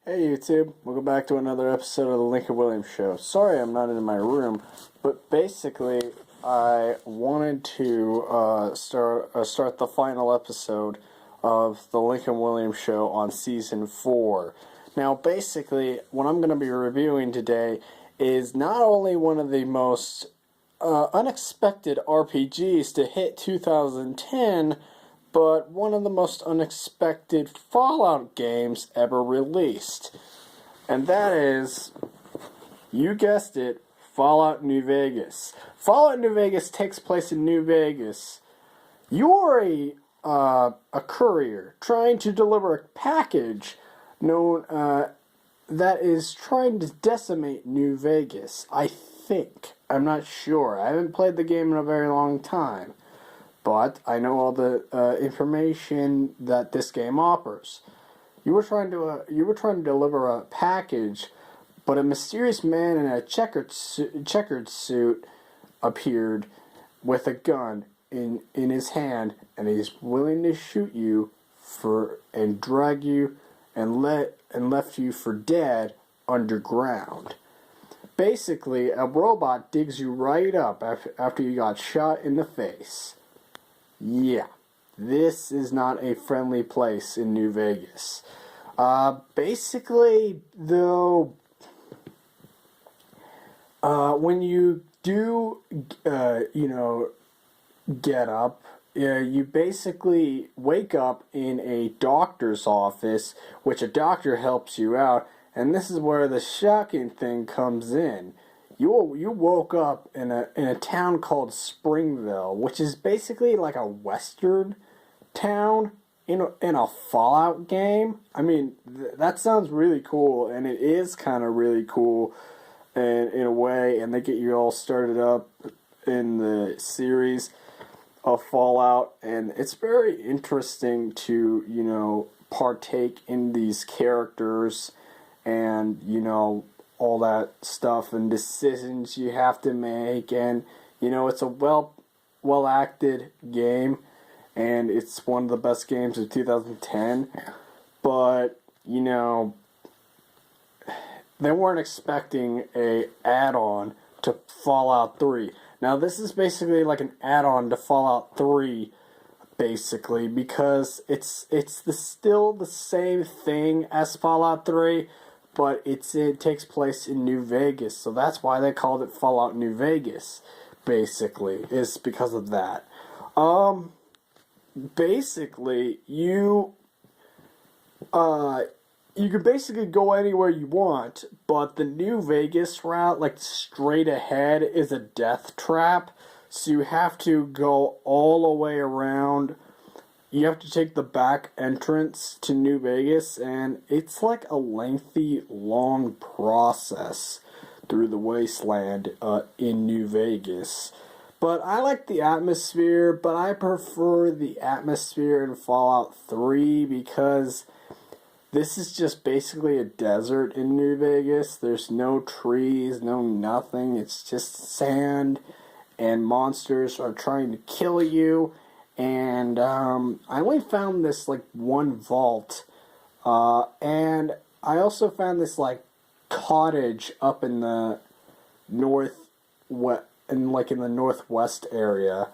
Hey YouTube, welcome back to another episode of the Lincoln Williams Show. Sorry I'm not in my room, but basically I wanted to start the final episode of the Lincoln Williams Show on Season 4. Now basically what I'm going to be reviewing today is not only one of the most unexpected RPGs to hit 2010, but one of the most unexpected Fallout games ever released. And that is, you guessed it, Fallout New Vegas. Fallout New Vegas takes place in New Vegas. You're a courier trying to deliver a package known that is trying to decimate New Vegas. I think. I'm not sure. I haven't played the game in a very long time. But I know all the information that this game offers. You were trying to deliver a package, but a mysterious man in a checkered suit appeared with a gun in his hand, and he's willing to shoot you and drag you and left you for dead underground. Basically, a robot digs you right up after you got shot in the face. Yeah, this is not a friendly place in New Vegas. Basically, though, when you do, get up, you basically wake up in a doctor's office, which a doctor helps you out, and this is where the shocking thing comes in. You woke up in a town called Springville, which is basically like a western town in a Fallout game. I mean, that sounds really cool, and it is kind of really cool in a way, and they get you all started up in the series of Fallout, and it's very interesting to, partake in these characters and, all that stuff and decisions you have to make, and it's a well acted game, and it's one of the best games of 2010. But they weren't expecting a add-on to Fallout 3. Now this is basically like an add-on to Fallout 3, basically, because it's still the same thing as Fallout 3. But it takes place in New Vegas, so that's why they called it Fallout New Vegas, basically, is because of that. Basically, you can basically go anywhere you want, but the New Vegas route, like straight ahead, is a death trap, so you have to go all the way around. You have to take the back entrance to New Vegas, and it's like a lengthy, long process through the wasteland in New Vegas. But I like the atmosphere, but I prefer the atmosphere in Fallout 3 because this is just basically a desert in New Vegas. There's no trees, no nothing. It's just sand, and monsters are trying to kill you. And I only found this like one vault, and I also found this like cottage up in the in the northwest area.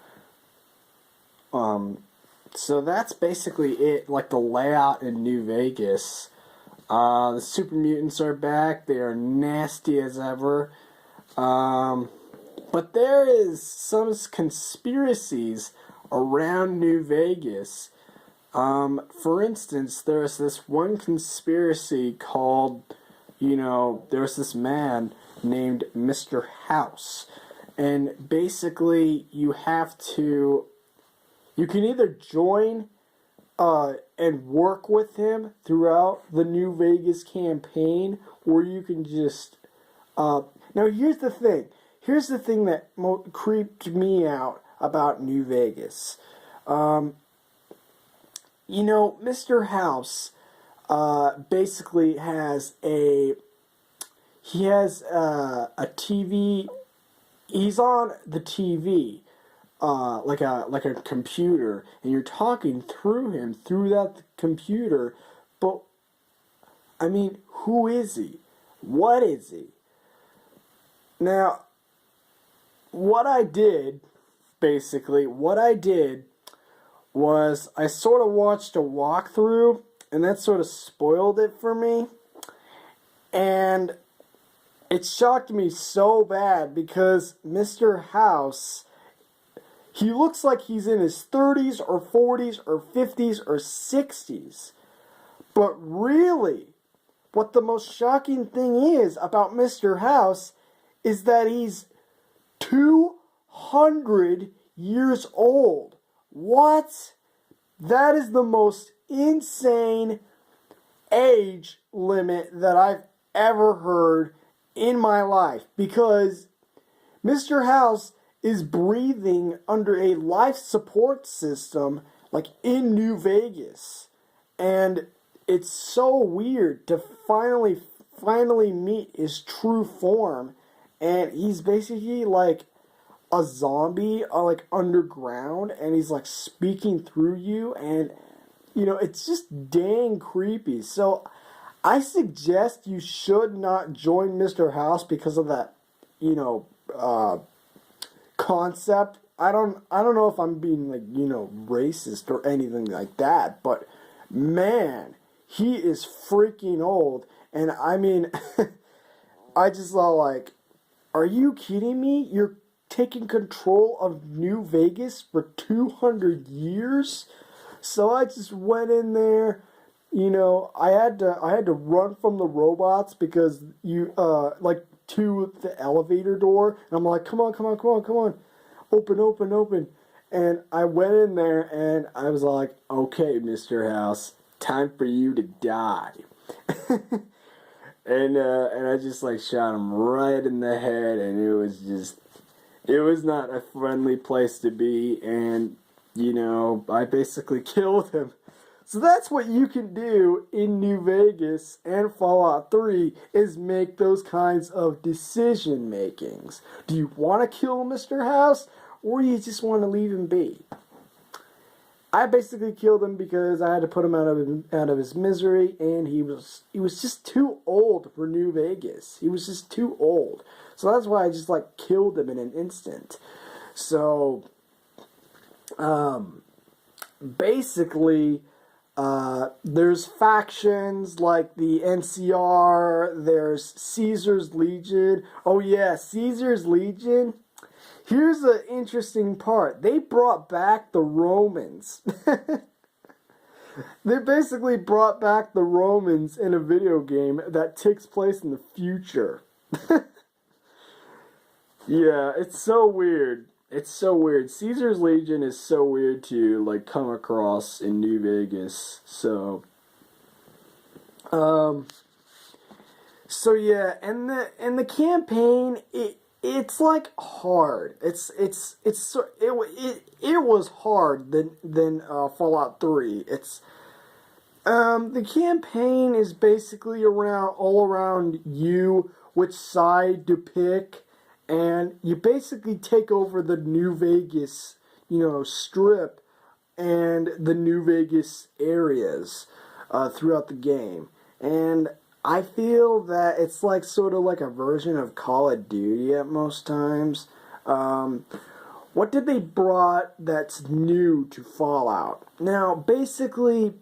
So that's basically it. Like the layout in New Vegas. The super mutants are back. They are nasty as ever. But there is some conspiracies around New Vegas. For instance, there's this one conspiracy called, there's this man named Mr. House. And basically, you can either join and work with him throughout the New Vegas campaign, or you can just... now, here's the thing. Here's the thing that creeped me out about New Vegas. Mr. House basically has a TV. He's on the TV, like a computer, and you're talking through him through that computer. But I mean, who is he? What is he? Now, what I did was I sort of watched a walkthrough, and that sort of spoiled it for me. And it shocked me so bad because Mr. House, he looks like he's in his 30s or 40s or 50s or 60s. But really, what the most shocking thing is about Mr. House is that he's 200 years old. What? That is the most insane age limit that I've ever heard in my life, because Mr. House is breathing under a life support system like in New Vegas. And it's so weird to finally meet his true form, and he's basically like a zombie, like underground, and he's like speaking through you, and it's just dang creepy. So I suggest you should not join Mr. House because of that, concept. I don't know if I'm being racist or anything like that, but man, he is freaking old. And I mean, I just thought, like, are you kidding me? You're taking control of New Vegas for 200 years? So I just went in there. I had to run from the robots because to the elevator door, and I'm like, come on, open. And I went in there, and I was like, okay, Mr. House, time for you to die. and I just shot him right in the head, and it was not a friendly place to be, and I basically killed him. So that's what you can do in New Vegas and Fallout 3, is make those kinds of decision makings. Do you want to kill Mr. House, or do you just want to leave him be? I basically killed him because I had to put him out of his misery, and he was just too old for New Vegas. He was just too old. So that's why I just killed him in an instant. So basically, there's factions like the NCR, there's Caesar's Legion. Oh yeah, Caesar's Legion. Here's the interesting part. They brought back the Romans. They basically brought back the Romans in a video game that takes place in the future. Yeah, it's so weird. It's so weird. Caesar's Legion is so weird to come across in New Vegas. So yeah, and the campaign, it's hard. It was hard than Fallout 3. The campaign is basically all around you, which side to pick. And you basically take over the New Vegas, strip and the New Vegas areas throughout the game. And I feel that it's sort of like a version of Call of Duty at most times. What did they brought that's new to Fallout? Now, basically,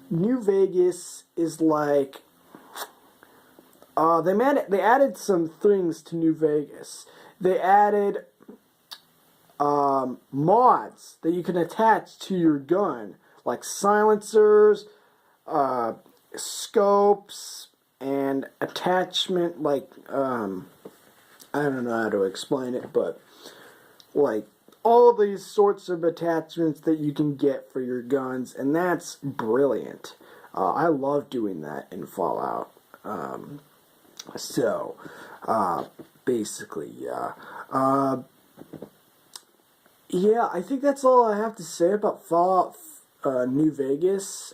New Vegas is they added some things to New Vegas. They added mods that you can attach to your gun, like silencers, scopes, and attachment, I don't know how to explain it, but all these sorts of attachments that you can get for your guns, and that's brilliant. I love doing that in Fallout. So, basically, yeah. Yeah, I think that's all I have to say about Fallout New Vegas.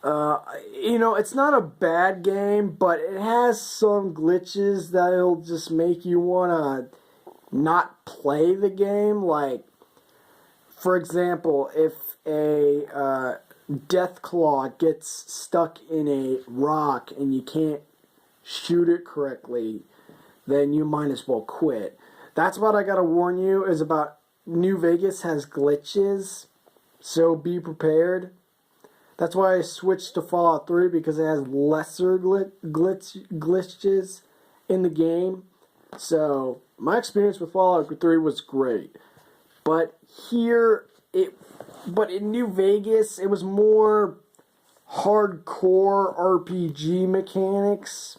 It's not a bad game, but it has some glitches that'll just make you wanna not play the game. For example, if Deathclaw gets stuck in a rock and you can't shoot it correctly, then you might as well quit. That's what I gotta warn you is about New Vegas has glitches, so be prepared. That's why I switched to Fallout 3 because it has lesser glitches in the game. So my experience with Fallout 3 was great, but in New Vegas it was more hardcore RPG mechanics.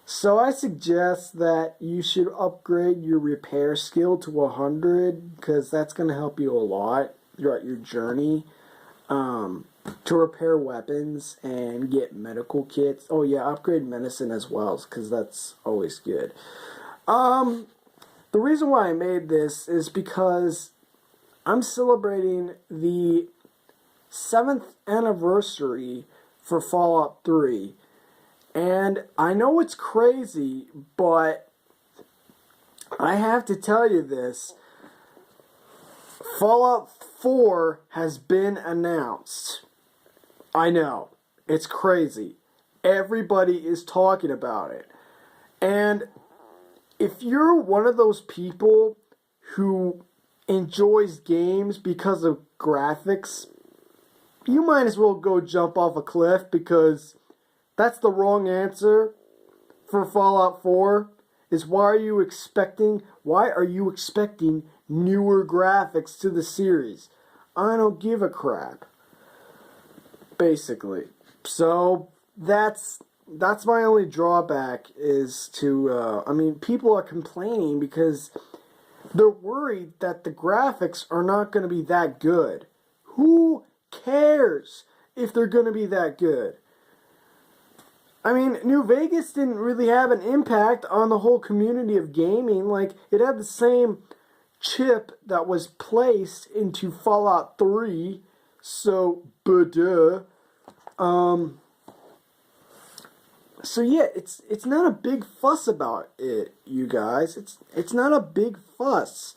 So I suggest that you should upgrade your repair skill to 100 because that's going to help you a lot throughout your journey to repair weapons and get medical kits. Oh yeah, upgrade medicine as well because that's always good. The reason why I made this is because I'm celebrating the 7th anniversary for Fallout 3. And I know it's crazy, but I have to tell you this. Fallout 4 has been announced. I know. It's crazy. Everybody is talking about it. And if you're one of those people who enjoys games because of graphics, you might as well go jump off a cliff because that's the wrong answer for Fallout 4. Is why are you expecting newer graphics to the series? I don't give a crap. Basically. So that's my only drawback is to people are complaining because they're worried that the graphics are not going to be that good. Who cares if they're going to be that good? I mean, New Vegas didn't really have an impact on the whole community of gaming. Like, it had the same chip that was placed into Fallout 3. So, duh. So yeah, it's not a big fuss about it, you guys. It's not a big fuss.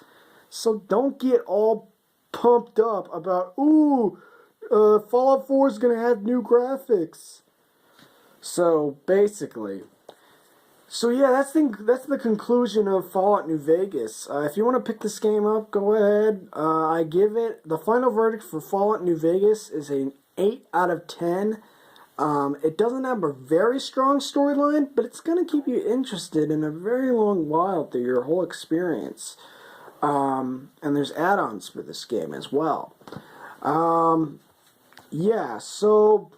So don't get all pumped up about, Fallout 4 is gonna have new graphics. So basically, that's the conclusion of Fallout New Vegas. If you want to pick this game up, go ahead. I give it the final verdict for Fallout New Vegas is an 8 out of 10. It doesn't have a very strong storyline, but it's going to keep you interested in a very long while through your whole experience. And there's add-ons for this game as well. So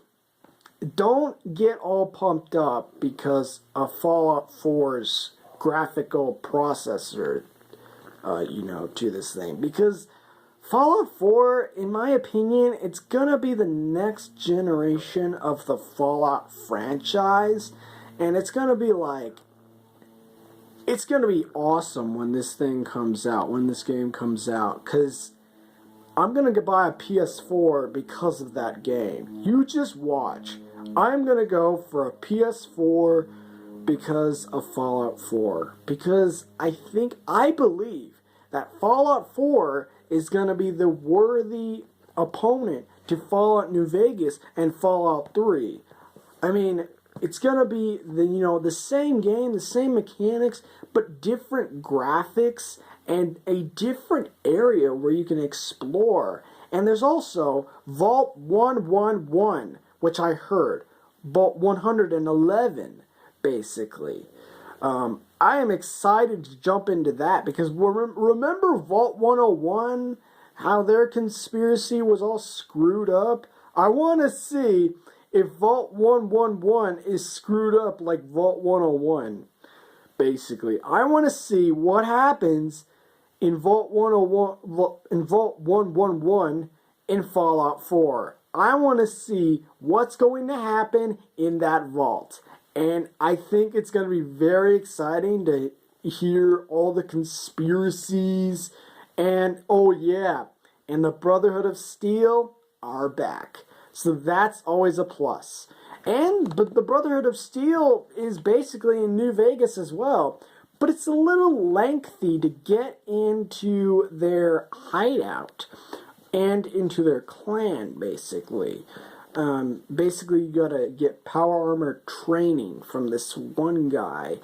don't get all pumped up because of Fallout 4's graphical processor, to this thing. Because Fallout 4, in my opinion, it's gonna be the next generation of the Fallout franchise, and it's gonna be awesome when this game comes out, because I'm gonna buy a PS4 because of that game. You just watch. I'm gonna go for a PS4 because of Fallout 4, because I believe that Fallout 4 is going to be the worthy opponent to Fallout New Vegas and Fallout 3. I mean, it's going to be the same game, the same mechanics, but different graphics and a different area where you can explore. And there's also Vault 111, which I heard. Vault 111, basically. I am excited to jump into that because remember Vault 101, how their conspiracy was all screwed up? I want to see if Vault 111 is screwed up like Vault 101, basically. I want to see what happens in Vault 111 in Fallout 4. I want to see what's going to happen in that vault. And I think it's going to be very exciting to hear all the conspiracies. And, and the Brotherhood of Steel are back. So that's always a plus. But the Brotherhood of Steel is basically in New Vegas as well. But it's a little lengthy to get into their hideout. and into their clan, basically. Basically, you gotta get power armor training from this one guy,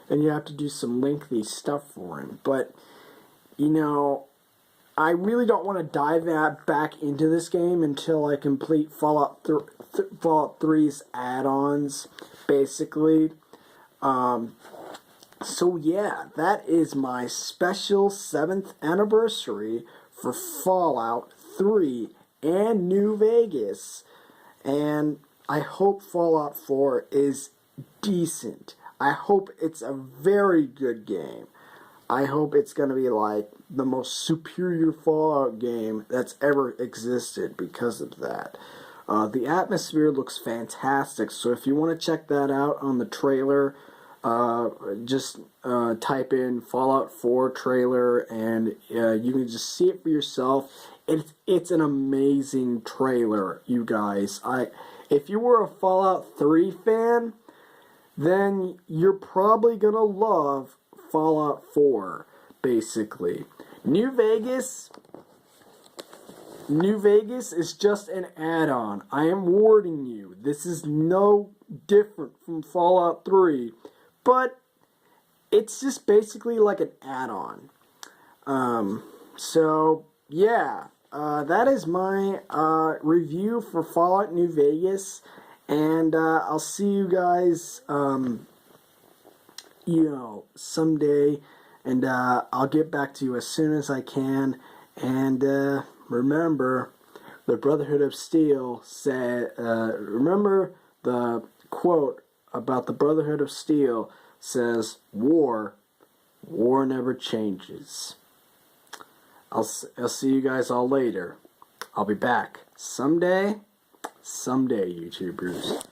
and you have to do some lengthy stuff for him. But, you know, I really don't want to dive back into this game until I complete Fallout 3's add-ons, basically. So yeah, that is my special 7th anniversary for Fallout 3 and New Vegas. And I hope Fallout 4 is decent. I hope it's a very good game. I hope it's going to be like the most superior Fallout game that's ever existed because of that. The atmosphere looks fantastic, so if you want to check that out on the trailer, just type in Fallout 4 trailer and you can just see it for yourself. It's an amazing trailer, you guys. If you were a Fallout 3 fan, then you're probably gonna love Fallout 4, basically. New Vegas is just an add-on. I am warning you. This is no different from Fallout 3, but it's just basically like an add-on. So, yeah. That is my review for Fallout New Vegas, and I'll see you guys, someday, and I'll get back to you as soon as I can. And remember, the Brotherhood of Steel said, remember the quote about the Brotherhood of Steel says, war never changes. I'll see you guys all later. I'll be back someday, YouTubers.